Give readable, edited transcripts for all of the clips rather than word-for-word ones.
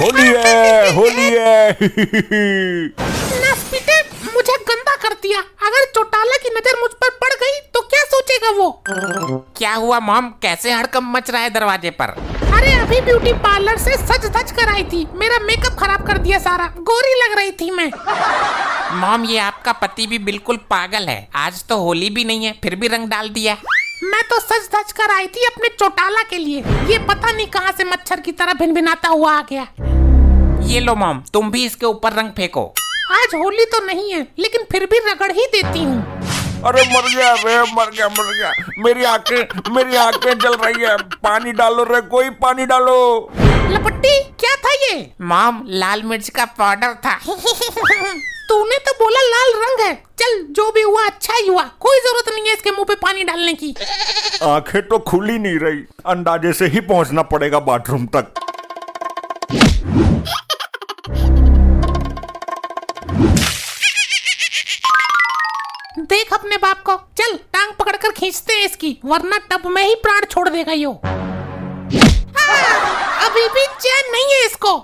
होली है, होली है। नासपीटे, मुझे गंदा कर दिया। अगर चौटाला की नजर मुझ पर पड़ गई तो क्या सोचेगा वो? क्या हुआ मॉम, कैसे हड़कंप मच रहा है दरवाजे पर? अरे अभी ब्यूटी पार्लर से सज धज कर आई थी, मेरा मेकअप खराब कर दिया सारा, गोरी लग रही थी मैं। मॉम, ये आपका पति भी बिल्कुल पागल है। आज तो होली भी नहीं है, फिर भी रंग डाल दिया। मैं तो सज धज कर आई थी अपने चौटाला के लिए, ये पता नहीं कहां से मच्छर की तरह भिनभिनाता हुआ आ गया। ये लो मॉम, तुम भी इसके ऊपर रंग फेंको। आज होली तो नहीं है, लेकिन फिर भी रगड़ ही देती हूँ। अरे मर गया रे, मर गया। मेरी आंखें जल रही है। पानी डालो रे, कोई पानी डालो। लपट्टी, क्या था ये? मॉम, लाल मिर्च का पाउडर था। तूने तो बोला लाल रंग है। चल, जो भी हुआ अच्छा ही हुआ, कोई जरूरत नहीं है इसके मुंह पे पानी डालने की। आंखें तो खुल ही नहीं रही, अंदाजे से ही पहुंचना पड़ेगा बाथरूम तक। देख अपने बाप को, चल टांग पकड़कर खींचते हैं इसकी, वरना टब में ही प्राण छोड़ देगा यो। अभी भी चैन नहीं है इसको।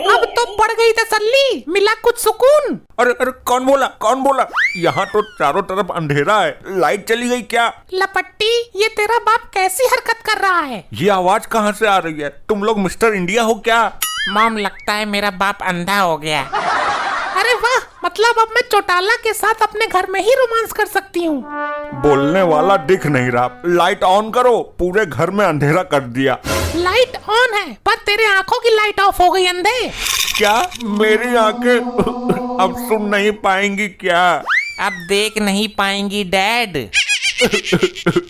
अब तो पड़ गई तसल्ली, मिला कुछ सुकून। अरे कौन बोला? यहाँ तो चारों तरफ अंधेरा है, लाइट चली गई क्या? लपट्टी, ये तेरा बाप कैसी हरकत कर रहा है? ये आवाज कहाँ से आ रही है? तुम लोग मिस्टर इंडिया हो क्या? मॉम, लगता है मेरा बाप अंधा हो गया। अरे वाह, मतलब अब मैं चौटाला के साथ अपने घर में ही रोमांस कर सकती हूँ। बोलने वाला दिख नहीं रहा। लाइट ऑन करो, पूरे घर में अंधेरा कर दिया। लाइट ऑन है, पर तेरे आंखों की लाइट ऑफ हो गई अंधे। क्या मेरी आंखें अब सुन नहीं पाएंगी क्या? अब देख नहीं पाएंगी डैड।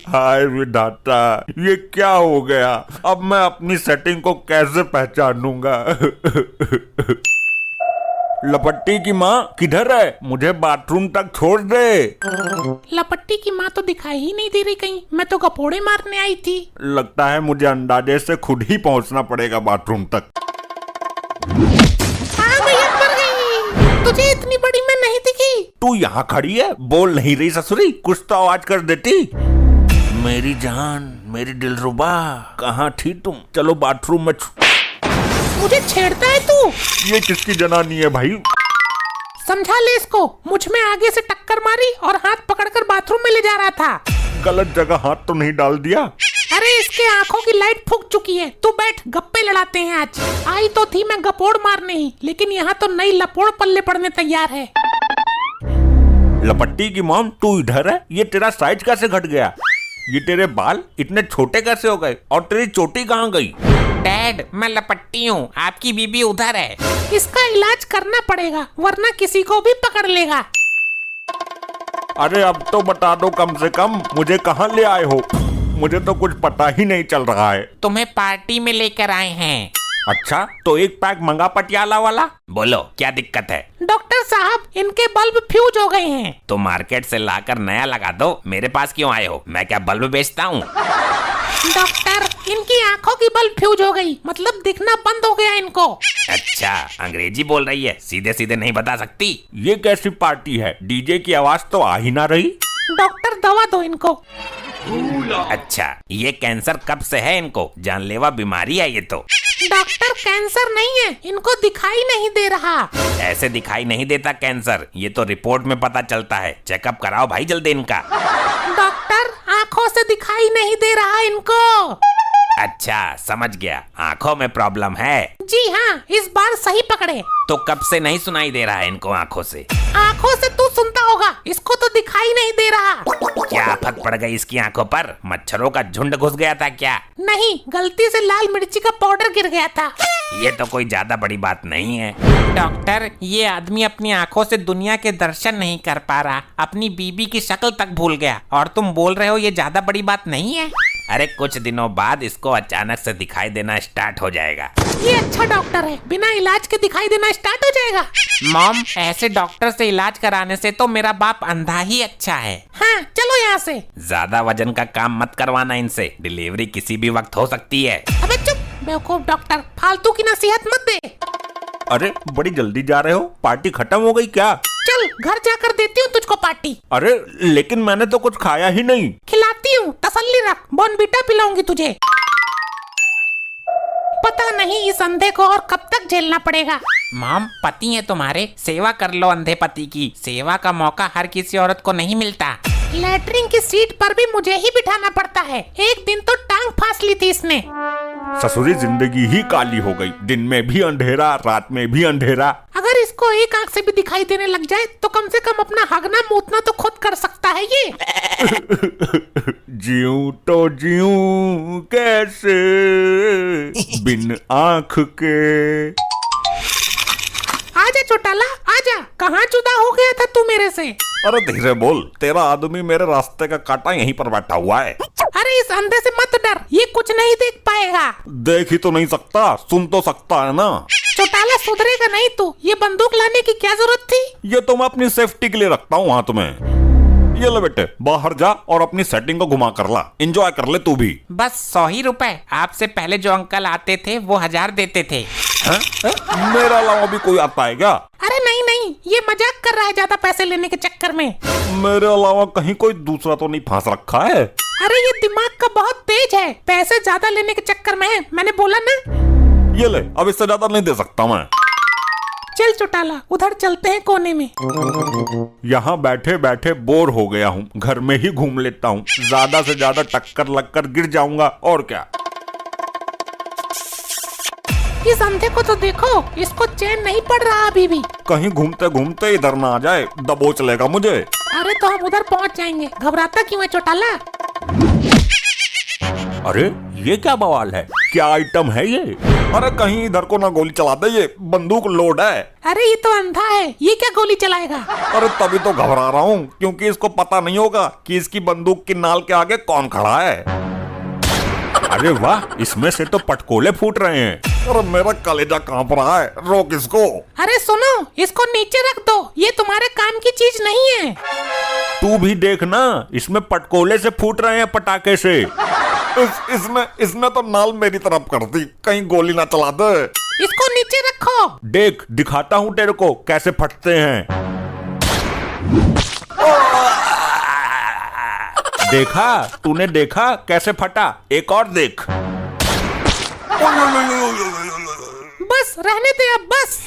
हाय विधाता, ये क्या हो गया? अब मैं अपनी सेटिंग को कैसे पहचानूंगा? लपट्टी की माँ किधर है? मुझे बाथरूम तक छोड़ दे। लपट्टी की माँ तो दिखाई ही नहीं दे रही कहीं, मैं तो गपोड़े मारने आई थी। लगता है मुझे अंदाजे से खुद ही पहुंचना पड़ेगा बाथरूम तक। मर गई। तुझे इतनी बड़ी मैं नहीं दिखी। तू यहाँ खड़ी है, बोल नहीं रही ससुरी? कुछ तो आवाज कर देती। मेरी जान, मेरी दिलरुबा, कहाँ थी तुम? चलो बाथरूम में। मुझे छेड़ता है तू? ये किसकी जनानी है भाई? समझा ले इसको, मुझ में आगे से टक्कर मारी और हाथ पकड़कर बाथरूम में ले जा रहा था। गलत जगह हाथ तो नहीं डाल दिया? अरे इसके आंखों की लाइट फूक चुकी है। तू बैठ, गप्पे लड़ाते हैं आज। आई तो थी मैं गपोड़ मारने ही, लेकिन यहाँ तो नई लपोड़ पल्ले पड़ने तैयार है। लपट्टी की मॉम, तू इधर है? ये तेरा साइज कैसे घट गया? ये तेरे बाल इतने छोटे कैसे हो गए? और तेरी चोटी कहाँ गई? डैड, मैं लपट्टी हूँ, आपकी बीबी उधर है। इसका इलाज करना पड़ेगा, वरना किसी को भी पकड़ लेगा। अरे अब तो बता दो कम से कम, मुझे कहाँ ले आए हो? मुझे तो कुछ पता ही नहीं चल रहा है। तुम्हें पार्टी में लेकर आए हैं। अच्छा, तो एक पैक मंगा पटियाला वाला। बोलो, क्या दिक्कत है? डॉक्टर साहब, इनके बल्ब फ्यूज हो गए हैं। तो मार्केट से लाकर नया लगा दो। मेरे पास क्यों आए हो? मैं क्या बल्ब बेचता हूँ? डॉक्टर, इनकी आंखों की बल्ब फ्यूज हो गई, मतलब दिखना बंद हो गया इनको। अच्छा, अंग्रेजी बोल रही है, सीधे सीधे नहीं बता सकती। ये कैसी पार्टी है? डीजे की आवाज तो आ ही ना रही। डॉक्टर, दवा दो इनको। अच्छा, ये कैंसर कब से है इनको? जानलेवा बीमारी है ये तो। डॉक्टर, कैंसर नहीं है, इनको दिखाई नहीं दे रहा। ऐसे दिखाई नहीं देता कैंसर, ये तो रिपोर्ट में पता चलता है। चेकअप कराओ भाई जल्दी इनका। डॉक्टर, आंखों से दिखाई नहीं दे रहा इनको। अच्छा, समझ गया, आंखों में प्रॉब्लम है। जी हाँ, इस बार सही पकड़े। तो कब से नहीं सुनाई दे रहा है इनको आंखों से? आंखों से तू सुनता होगा, इसको तो दिखाई नहीं दे रहा। क्या आफत पड़ गई इसकी आंखों पर? मच्छरों का झुंड घुस गया था क्या? नहीं, गलती से लाल मिर्ची का पाउडर गिर गया था। ये तो कोई ज्यादा बड़ी बात नहीं है। डॉक्टर, ये आदमी अपनी आंखों से दुनिया के दर्शन नहीं कर पा रहा, अपनी बीबी की शक्ल तक भूल गया, और तुम बोल रहे हो ये ज्यादा बड़ी बात नहीं है? अरे कुछ दिनों बाद इसको अचानक से दिखाई देना स्टार्ट हो जाएगा। ये अच्छा डॉक्टर है, बिना इलाज के दिखाई देना स्टार्ट हो जाएगा। मॉम, ऐसे डॉक्टर से इलाज कराने से तो मेरा बाप अंधा ही अच्छा है। हाँ, चलो यहाँ से। ज्यादा वजन का काम मत करवाना इनसे, डिलीवरी किसी भी वक्त हो सकती है। अबे चुप बेवकूफ डॉक्टर, फालतू की नसीहत मत दे। अरे बड़ी जल्दी जा रहे हो? पार्टी खत्म हो गई क्या? चल घर जाकर देती हूँ तुझको पार्टी। अरे लेकिन मैंने तो कुछ खाया ही नहीं। खिलाती हूँ, तसल्ली रख, बॉर्नवीटा पिलाऊंगी तुझे। पता नहीं इस अंधे को और कब तक झेलना पड़ेगा। मॉम, पति है तुम्हारे, सेवा कर लो अंधे पति की। सेवा का मौका हर किसी औरत को नहीं मिलता। लेटरिन की सीट पर भी मुझे ही बिठाना पड़ता है। एक दिन तो टांग फांस ली थी इसने। ससुरी जिंदगी ही काली हो गई, दिन में भी अंधेरा, रात में भी अंधेरा। अगर इसको एक आंख से भी दिखाई देने लग जाए तो कम से कम अपना हगना मूतना तो खुद कर सकता है ये। जीऊं तो जीऊं कैसे बिन आंख के। आजा चौटाला आजा, कहाँ जुदा हो गया था तू मेरे से? अरे धीरे बोल, तेरा आदमी मेरे रास्ते का कांटा यहीं पर बैठा हुआ है। अरे इस अंधे से मत डर, ये कुछ नहीं देख पाएगा। देख ही तो नहीं सकता, सुन तो सकता है ना। चौटाला सुधरेगा नहीं तू। ये बंदूक लाने की क्या जरूरत थी? ये तो मैं अपनी सेफ्टी के लिए रखता हूँ हाथ में। ये ले बेटे, बाहर जा और अपनी सेटिंग को घुमा कर ला, एंजॉय कर ले तू भी। बस 100 ही रुपए। आपसे पहले जो अंकल आते थे वो 1000 देते थे। मेरा अलावा भी कोई आता है क्या? अरे नहीं नहीं, ये मजाक कर रहा है ज्यादा पैसे लेने के चक्कर में। मेरे अलावा कहीं कोई दूसरा तो नहीं फंस रखा है? अरे ये दिमाग का बहुत तेज है, पैसे ज्यादा लेने के चक्कर में है, मैंने बोला ना। ये ले, अब इससे ज्यादा नहीं दे सकता मैं। चल चौटाला, उधर चलते हैं कोने में। यहाँ बैठे बैठे बोर हो गया हूँ, घर में ही घूम लेता हूँ। ज्यादा से ज्यादा टक्कर लगकर गिर जाऊंगा और क्या। इस अंधे को तो देखो, इसको चैन नहीं पड़ रहा अभी भी। कहीं घूमते घूमते इधर ना आ जाए, दबोच लेगा मुझे। अरे तो हम उधर पहुँच जाएंगे, घबराता क्यों है चौटाला? अरे ये क्या बवाल है, क्या आइटम है ये? अरे कहीं इधर को ना गोली चला दे, ये बंदूक लोड है। अरे ये तो अंधा है, ये क्या गोली चलाएगा? अरे तभी तो घबरा रहा हूँ, क्योंकि इसको पता नहीं होगा कि इसकी बंदूक की नाल के आगे कौन खड़ा है। अरे वाह, इसमें से तो पटकोले फूट रहे हैं। अरे मेरा कलेजा कांप रहा है, रोक इसको। अरे सुनो, इसको नीचे रख दो, ये तुम्हारे काम की चीज नहीं है। तू भी देखना, इसमें पटकोले से फूट रहे हैं, पटाखे से। इसने तो नाल मेरी तरफ कर दी, कहीं गोली ना चला दे। इसको नीचे रखो। देख, दिखाता हूँ तेरे को कैसे फटते हैं। देखा, तूने देखा कैसे फटा? एक और देख। बस रहने दे अब, बस।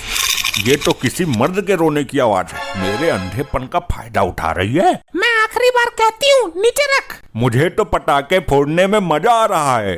ये तो किसी मर्द के रोने की आवाज है, मेरे अंधेपन का फायदा उठा रही है। मैं आखिरी बार कहती हूँ, नीचे रख। मुझे तो पटाखे फोड़ने में मजा आ रहा है।